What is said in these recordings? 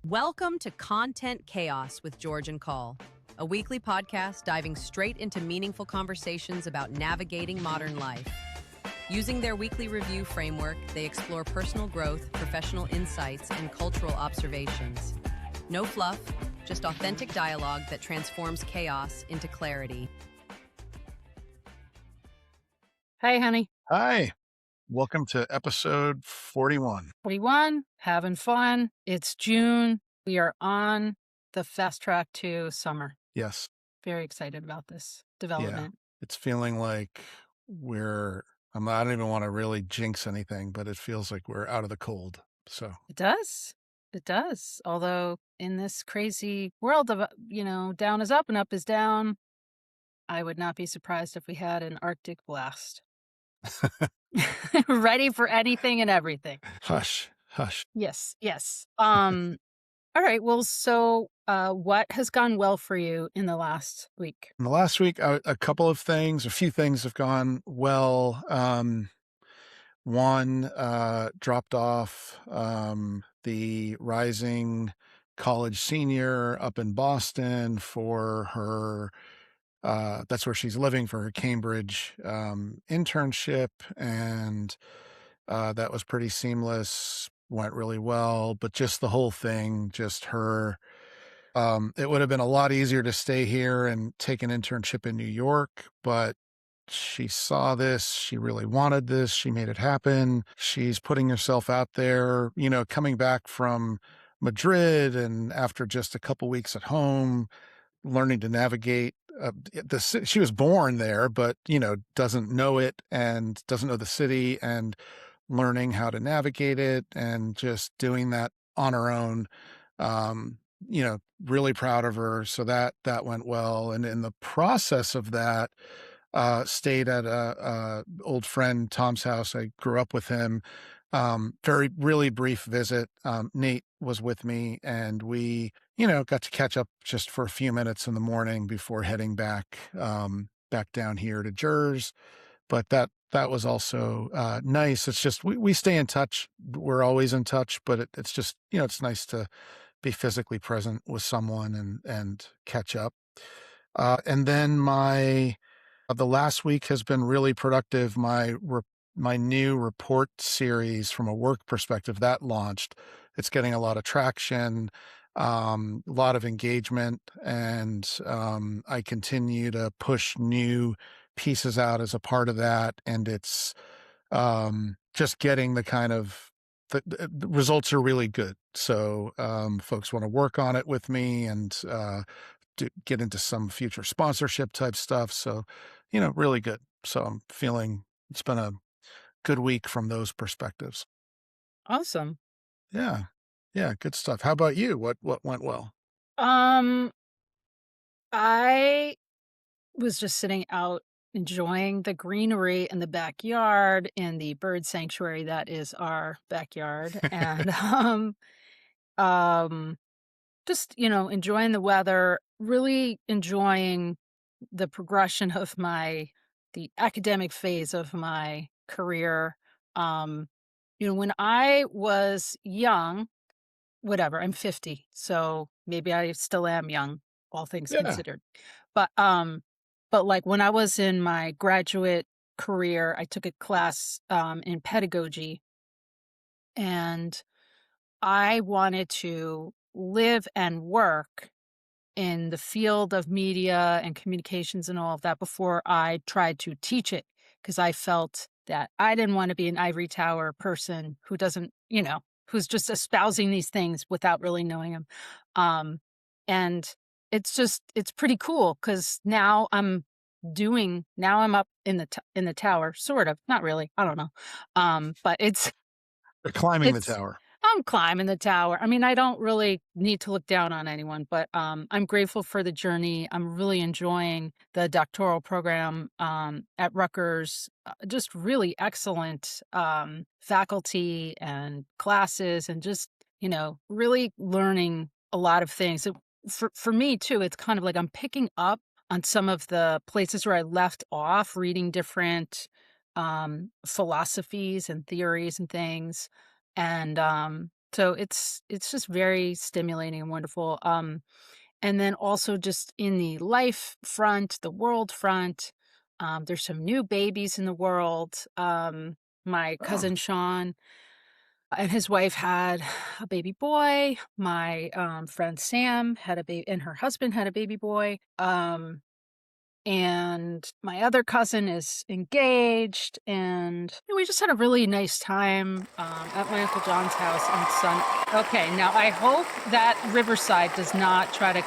Welcome to Content Chaos with George and Call, a weekly podcast diving straight into meaningful conversations about navigating modern life. Using their weekly review framework, they explore personal growth, professional insights, and cultural observations. No fluff, just authentic dialogue that transforms chaos into clarity. Hey, honey. Hi, welcome to episode 41. 41, having fun. It's June. We are on the fast track to summer. Yes, Very excited about this yeah, development. it's feeling like I don't even want to really jinx anything, but it feels like we're out of the cold. So, It does. It does. Although in this crazy world of, down is up and up is down, I would not be surprised if we had an Arctic blast. Ready for anything and everything. hush, hush. Yes, yes. All right. Well, so what has gone well for you in the last week? In the last week, a few things have gone well. One dropped off the rising college senior up in Boston for her. That's where she's living for her Cambridge internship, and that was pretty seamless. Went really well, but just the whole thing, just her. It would have been a lot easier to stay here and take an internship in New York, but she saw this. She really wanted this. She made it happen. She's putting herself out there, coming back from Madrid and after just a couple weeks at home, learning to navigate she was born there, but doesn't know it and doesn't know the city, and learning how to navigate it and just doing that on her own. Really proud of her. So that went well. And in the process of that, stayed at a old friend Tom's house. I grew up with him. Very, really brief visit. Nate was with me, and we, got to catch up just for a few minutes in the morning before heading back down here to Jers. But that was also nice. It's just we stay in touch. We're always in touch, but it's just it's nice to be physically present with someone and catch up. And then the last week has been really productive. My new report series from a work perspective that launched. It's getting a lot of traction, a lot of engagement, and I continue to push new pieces out as a part of that. And it's just getting the results are really good. So folks want to work on it with me and get into some future sponsorship type stuff. So, really good. So I'm feeling it's been a good week from those perspectives. Awesome. Yeah. Yeah. Good stuff. How about you? What went well? Um, I was just sitting out enjoying the greenery in the backyard in the bird sanctuary that is our backyard. And um just, enjoying the weather, really enjoying the progression of the academic phase of my career. Um, when I was young, whatever, I'm 50, so maybe I still am young, all things Yeah. considered. But like when I was in my graduate career, I took a class in pedagogy, and I wanted to live and work in the field of media and communications and all of that before I tried to teach it, because I felt that I didn't want to be an ivory tower person who doesn't, who's just espousing these things without really knowing them. Um, and it's pretty cool because now I'm up in in the tower, sort of, not really. I don't know. But They're climbing the it's tower. I'm climbing the tower. I mean, I don't really need to look down on anyone, but I'm grateful for the journey. I'm really enjoying the doctoral program at Rutgers. Just really excellent faculty and classes, and just really learning a lot of things. For me too, it's kind of like I'm picking up on some of the places where I left off, reading different philosophies and theories and things. And So it's just very stimulating and wonderful. And then also just in the life front, the world front, there's some new babies in the world. My Oh, cousin Sean and his wife had a baby boy. My friend Sam had a baby, and her husband had a baby boy. And my other cousin is engaged, and we just had a really nice time at my Uncle John's house on Sun. Okay, now I hope that Riverside does not try to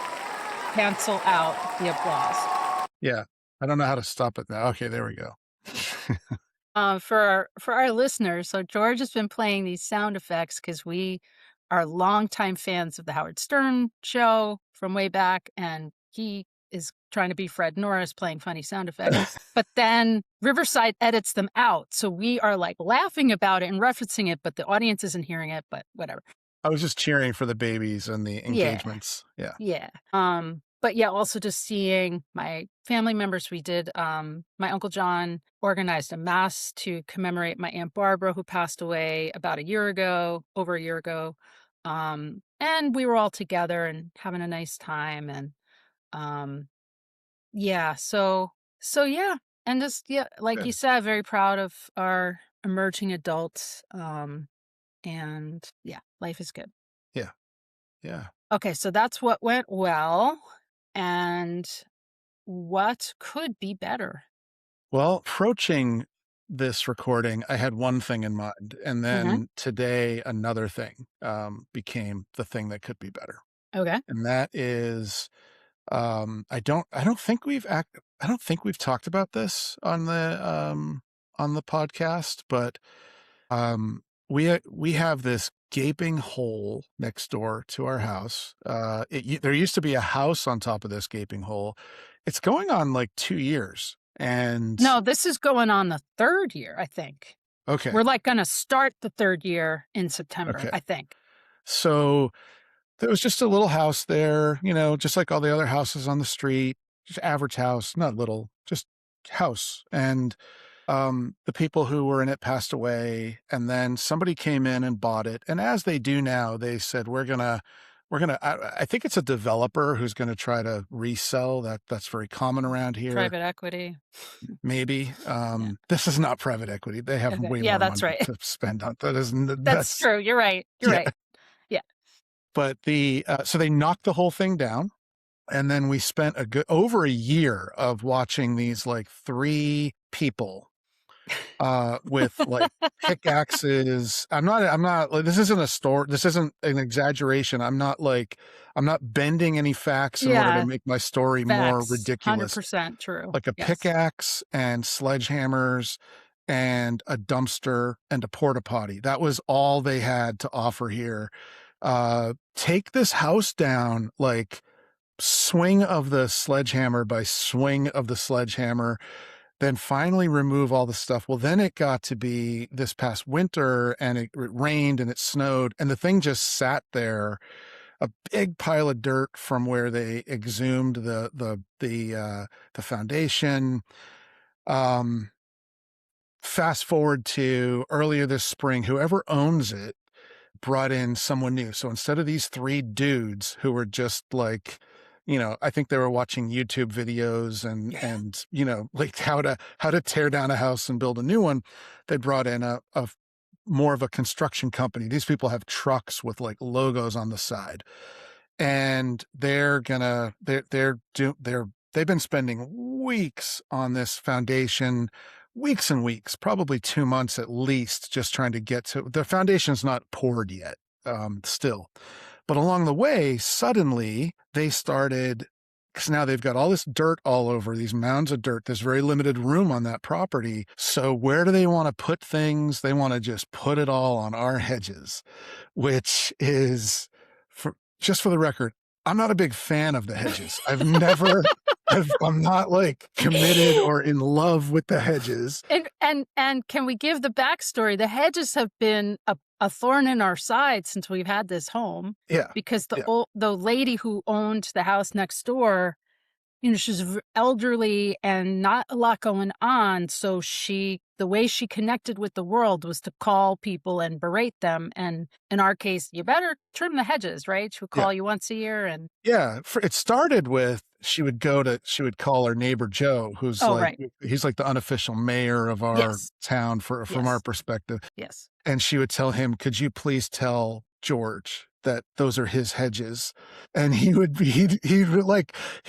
cancel out the applause. yeah. I don't know how to stop it now. Okay, there we go. For our listeners, so George has been playing these sound effects because we are longtime fans of the Howard Stern show from way back, and he is trying to be Fred Norris playing funny sound effects. But then Riverside edits them out, so we are like laughing about it and referencing it, but the audience isn't hearing it. But whatever. I was just cheering for the babies and the Yeah. engagements. Yeah. Yeah. But yeah, also just seeing my family members. We did my Uncle John organized a mass to commemorate my Aunt Barbara, who passed away about over a year ago. And we were all together and having a nice time. And yeah, so yeah. And just yeah, like you Good. said, very proud of our emerging adults. And yeah, life is good. Yeah. Yeah. Okay, so that's what went well. And what could be better? Well, approaching this recording, I had one thing in mind, and Mhm. then today another thing became the thing that could be better, Okay. and that is I don't think we've talked about this on the podcast, but we have this gaping hole next door to our house. There used to be a house on top of this gaping hole. It's going on like 2 years, and No, this is going on the 3rd year, I think. okay, We're, like, gonna start the 3rd year in September, okay. I think. So there was just a little house there, just like all the other houses on the street, just average house, not little, just house. And the people who were in it passed away, and then somebody came in and bought it. And as they do now, they said, I think it's a developer who's going to try to resell that. That's very common around here. Private equity. Maybe. Yeah. This is not private equity. They have Okay. way Yeah, more that's money right. to spend on that. That's true. You're right. You're Yeah. right. Yeah. But so they knocked the whole thing down. And then we spent over a year of watching these like 3 people with like pickaxes. I'm not like, this isn't a store. This isn't an exaggeration. I'm not bending any facts in order to Yeah, make my story more facts. ridiculous. 100% true. Like a Yes. pickaxe and sledgehammers and a dumpster and a porta potty. That was all they had to offer here. Take this house down, like swing of the sledgehammer by swing of the sledgehammer, then finally remove all the stuff. Well, then it got to be this past winter, and it rained and it snowed, and the thing just sat there, a big pile of dirt from where they exhumed the foundation. Fast forward to earlier this spring, whoever owns it brought in someone new. So instead of these 3 dudes who were just like, I think they were watching YouTube videos and like how to tear down a house and build a new one, they brought in a more of a construction company. These people have trucks with like logos on the side, and they've been spending weeks on this foundation, weeks and weeks, probably 2 months at least, just trying to get to the foundation's not poured yet, still. But along the way, suddenly they started, because now they've got all this dirt all over, these mounds of dirt. There's very limited room on that property. So where do they want to put things? They want to just put it all on our hedges, which is, just for the record, I'm not a big fan of the hedges. I'm not like committed or in love with the hedges. And can we give the backstory? The hedges have been a thorn in our side since we've had this home. Yeah. Because Yeah. the lady who owned the house next door, she's elderly and not a lot going on, so she the way she connected with the world was to call people and berate them, and in our case, "You better trim the hedges," right? She would Yeah. call you once a year and Yeah, it started with she would call her neighbor Joe, who's Oh, like right. he's like the unofficial mayor of our Yes. town from our Yes. perspective, Yes. and she would tell him, "Could you please tell George that those are his hedges?" And he would be he'd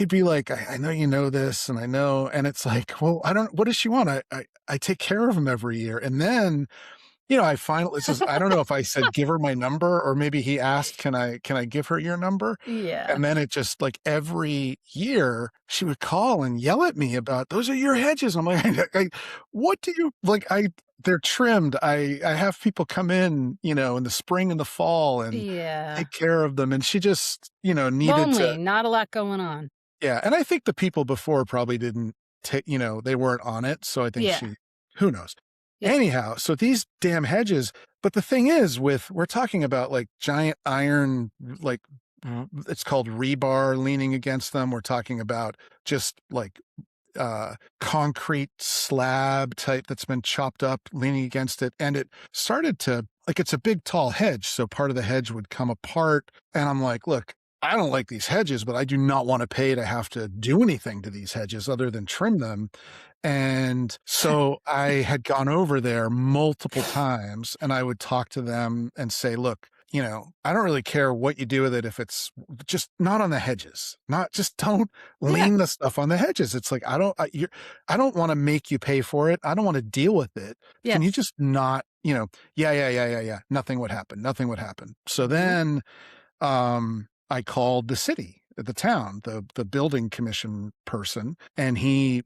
be like, I know you know this, and I know," and it's like, "Well, I don't. What does she want? I take care of him every year." And then I finally this is I don't know if I said give her my number or maybe he asked, "Can I give her your number?" Yeah. And then it just like every year she would call and yell at me about those are your hedges. I'm like, what do you like? They're trimmed. I have people come in the spring and the fall and Yeah. take care of them. And she just, needed to, Lonely, not a lot going on. yeah. And I think the people before probably didn't take, they weren't on it. So I think Yeah. who knows? Yeah. Anyhow, so these damn hedges, but the thing is we're talking about like giant iron, like it's called rebar leaning against them. We're talking about just like concrete slab type that's been chopped up leaning against it. And it started to like, it's a big tall hedge. So part of the hedge would come apart. And I'm like, look, I don't like these hedges, but I do not want to pay to have to do anything to these hedges other than trim them. And so I had gone over there multiple times and I would talk to them and say, look, I don't really care what you do with it if it's just not on the hedges. Not just don't Yeah. lean the stuff on the hedges. It's like I don't want to make you pay for it. I don't want to deal with it. Can you Yes. just not, yeah. Nothing would happen. Nothing would happen. So Mhm. then I called the city, the town, the building commission person, and he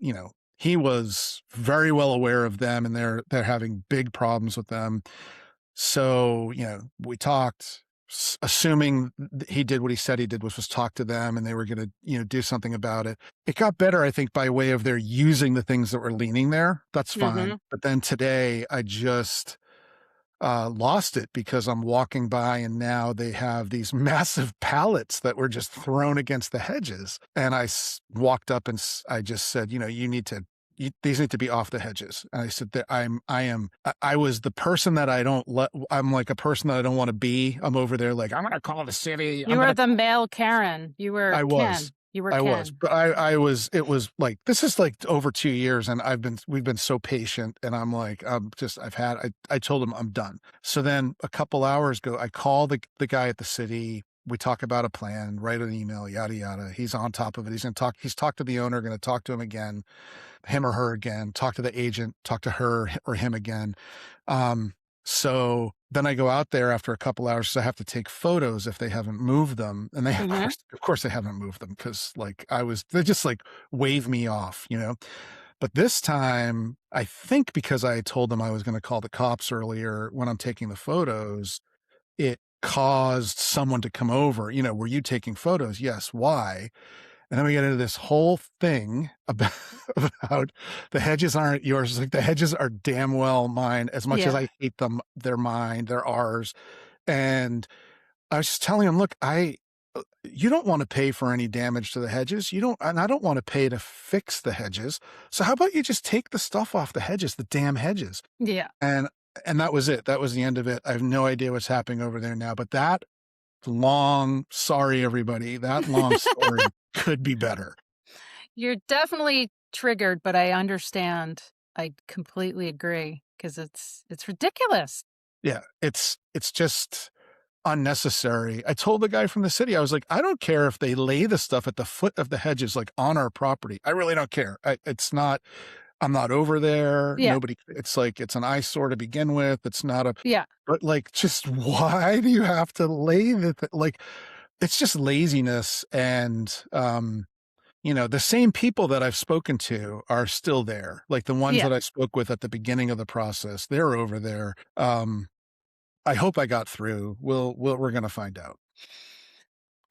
was very well aware of them and they're having big problems with them. So, we talked, assuming he did what he said he did, which was talk to them and they were going to, do something about it. It got better, I think, by way of their using the things that were leaning there. That's fine. Mhm. But then today I just lost it because I'm walking by and now they have these massive pallets that were just thrown against the hedges. And I walked up and I just said, you need to, these need to be off the hedges. And I said that I was the person that I'm like a person that I don't want to be. I'm over there like, I'm going to call the city. You were the male Karen. You were I was. Ken. You were I was, Ken. but it was like, this is like over 2 years and we've been so patient and I'm like, I told him I'm done. So then a couple hours ago, I call the guy at the city. We talk about a plan, write an email, yada, yada. He's on top of it. He's talked to the owner, going to talk to him again, him or her again, talk to the agent, talk to her or him again. So then I go out there after a couple hours. So I have to take photos if they haven't moved them. And they, Mhm. of course they haven't moved them because they just like wave me off, But this time, I think because I told them I was going to call the cops earlier when I'm taking the photos, it caused someone to come over, were you taking photos? Yes. Why? And then we get into this whole thing about, about the hedges aren't yours. It's like the hedges are damn well mine. As much as Yeah. I hate them, they're mine. They're ours. And I was just telling him, look, you don't want to pay for any damage to the hedges. And I don't want to pay to fix the hedges. So how about you just take the stuff off the hedges, the damn hedges? Yeah. And that was it. That was the end of it. I have no idea what's happening over there now, but sorry, everybody, that long story could be better. You're definitely triggered, but I understand. I completely agree because it's ridiculous. Yeah, it's just unnecessary. I told the guy from the city, I was like, I don't care if they lay the stuff at the foot of the hedges, like on our property. I really don't care. I'm not over there. Yeah. Nobody, it's like, it's an eyesore to begin with. It's not Yeah. but like, just why do you have to lay like, it's just laziness. And, the same people that I've spoken to are still there. Like the ones Yeah. that I spoke with at the beginning of the process, they're over there. I hope I got through. We're going to find out.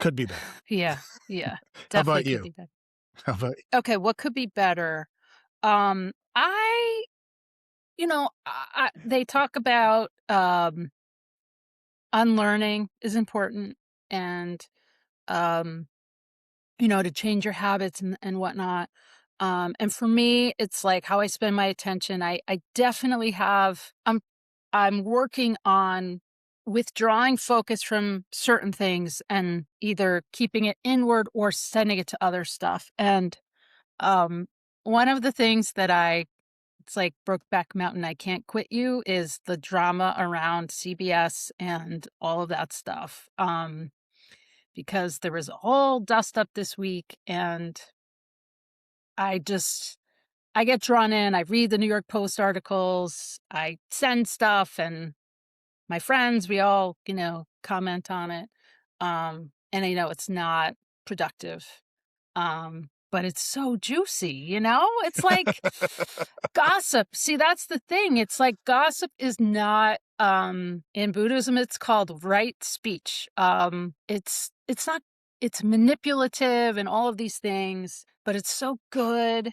Could be better. Yeah. Yeah. How Definitely about could you? be better. How about Okay, what could be better? I they talk about unlearning is important and to change your habits and whatnot. And for me, it's like how I spend my attention. I definitely have I'm working on withdrawing focus from certain things and either keeping it inward or sending it to other stuff. And um one of the things that it's like Brokeback Mountain, I can't quit you, is the drama around CBS and all of that stuff. Because there was a whole dust up this week, and I just I get drawn in. I read the New York Post articles, I send stuff, and my friends, we all, comment on it. And it's not productive. But it's so juicy. It's like gossip. See, that's the thing. It's like gossip is not in Buddhism it's called right speech. It's not it's manipulative and all of these things, but it's so good.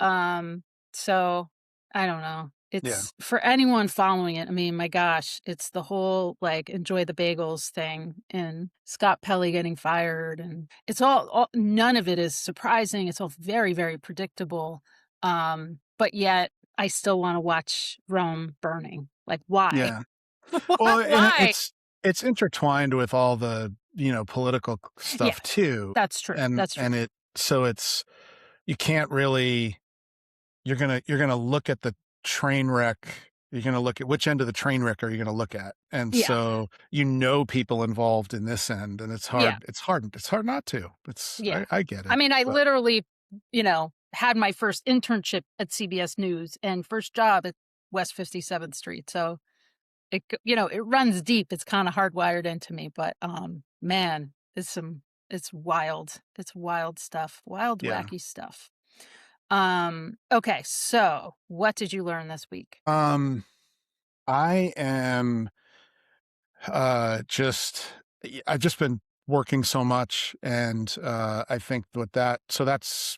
Um, so I don't know. Yeah. It's for anyone following it. I mean, my gosh, it's the whole like enjoy the bagels thing and Scott Pelley getting fired, and it's all none of it is surprising. It's all very, very predictable. But yet I still want to watch Rome burning. Like, why? Yeah. Well, and Why? it's intertwined with all the, political Yeah, stuff too. that's true. And That's true. and it so it's you can't really you're gonna look at the train wreck. You're gonna look at which end of the train wreck are you gonna look at? And Yeah. so people involved in this end, and Yeah. it's hard not to. Yeah. I get I it. mean, I But literally, had my first internship at CBS News and first job at West 57th Street. So it runs deep. It's kind of hardwired into me, but man, it's wild. It's wild stuff. Wild, yeah. wacky stuff. Okay, so what did you learn this week? I am just I've just been working so much, and I think with that, so that's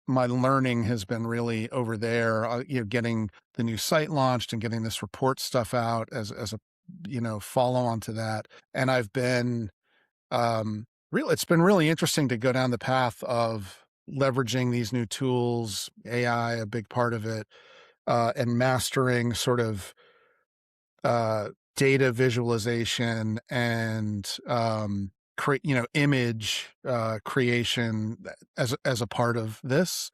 my learning has been really over there. Getting the new site launched and getting this report stuff out as a follow on to that, and I've been really it's been really interesting to go down the path of leveraging these new tools, AI, a big part of it, and mastering sort of data visualization and image creation as a part of this.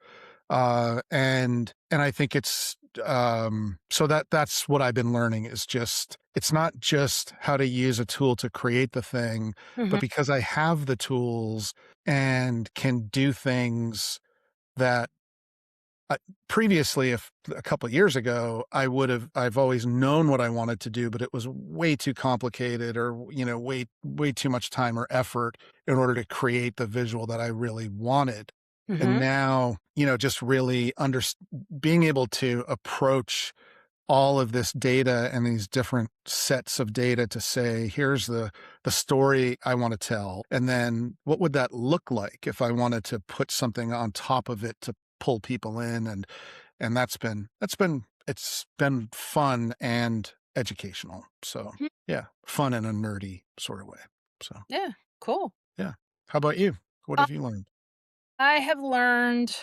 And I think it's so that's what I've been learning is just it's not just how to use a tool to create the thing, but Mhm. because I have the tools and can do things that I previously, if a couple of years ago, I've always known what I wanted to do, but it was way too complicated or, way too much time or effort in order to create the visual that I really wanted. And Mhm. now, just really being able to approach all of this data and these different sets of data to say, here's the story I want to tell. And then what would that look like if I wanted to put something on top of it to pull people in? And it's been fun and educational. So Mhm. yeah, fun in a nerdy sort of way. So Yeah, cool. yeah. How about you? What have you learned? I have learned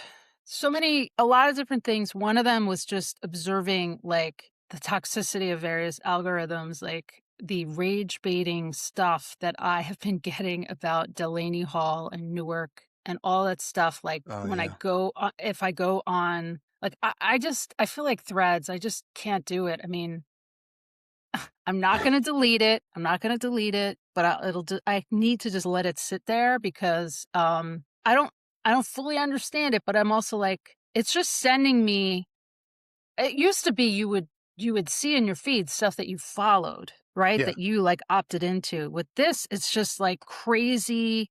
a lot of different things. One of them was just observing like the toxicity of various algorithms, like the rage baiting stuff that I have been getting about Delaney Hall and Newark and all that stuff. Like Oh when I yeah. go, if I go on, like I feel like threads, I just can't do it. I mean, I'm not gonna delete it. I'm not gonna delete it, but I need to just let it sit there because, I don't fully understand it, but I'm also like, it's just sending me it used to be you would see in your feed stuff that you followed, right? Yeah. That you, like, opted into. With this, it's just, like, crazy,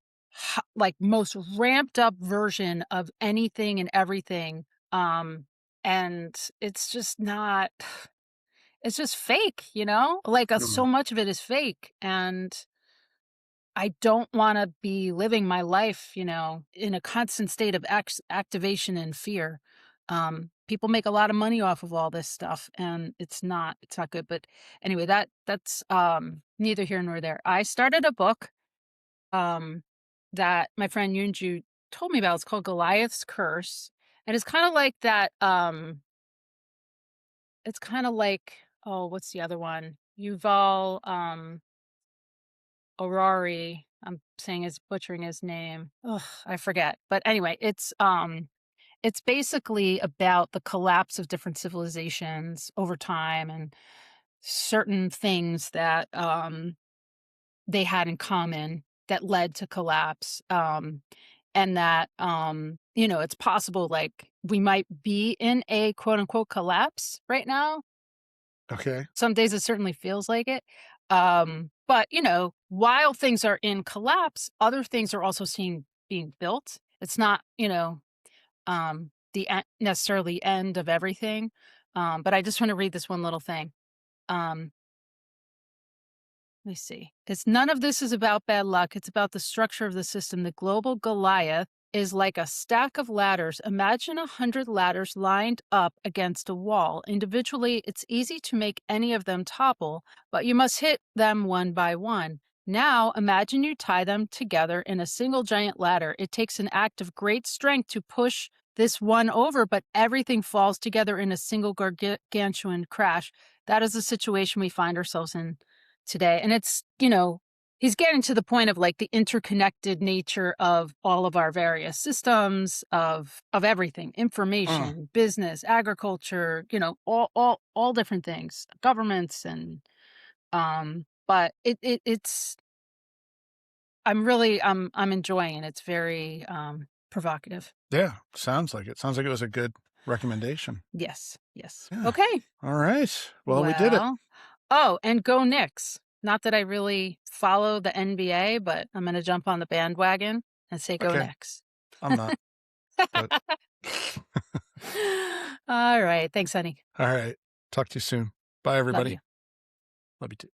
like, most ramped up version of anything and everything, and it's just not it's just fake. Like, so Mhm. much of it is fake, and I don't wanna be living my life, in a constant state of activation and fear. People make a lot of money off of all this stuff, and it's not good, but anyway, that's, neither here nor there. I started a book, um, that my friend Yunju told me about. It's called Goliath's Curse, And it's kinda like that, it's kinda like, oh, what's the other one? Yuval, Harari. I'm saying his butchering his name. Ugh, I forget. But anyway, it's basically about the collapse of different civilizations over time and certain things that, they had in common that led to collapse, and that, it's possible, like, we might be in a quote unquote "collapse" right now. Okay. Some days it certainly feels like it. But, while things are in collapse, other things are also seen being built. It's not, the necessarily end of everything. But I just want to read this one little thing. Um, Let me see. It's none of this is about bad luck. It's about the structure of the system. The global Goliath is like a stack of ladders. Imagine 100 ladders lined up against a wall. Individually, it's easy to make any of them topple, but you must hit them one by one. Now, imagine you tie them together in a single giant ladder. It takes an act of great strength to push this one over, but everything falls together in a single gargantuan crash. That is the situation we find ourselves in today. And it's, he's getting to the point of like the interconnected nature of all of our various systems of everything, Mm, information, business, agriculture, all different things, governments and but it's I'm enjoying it. It's very provocative. yeah, sounds like it. Sounds like it was a good recommendation. Yes. Yes. Yeah. Okay. All right. Well, we did it. Well, oh, and go Knicks. Not that I really follow the NBA, but I'm gonna jump on the bandwagon and say go Okay. Knicks. I'm not, but All right. Thanks, honey. all right. Talk to you soon. Bye, Love everybody. you. Love you too.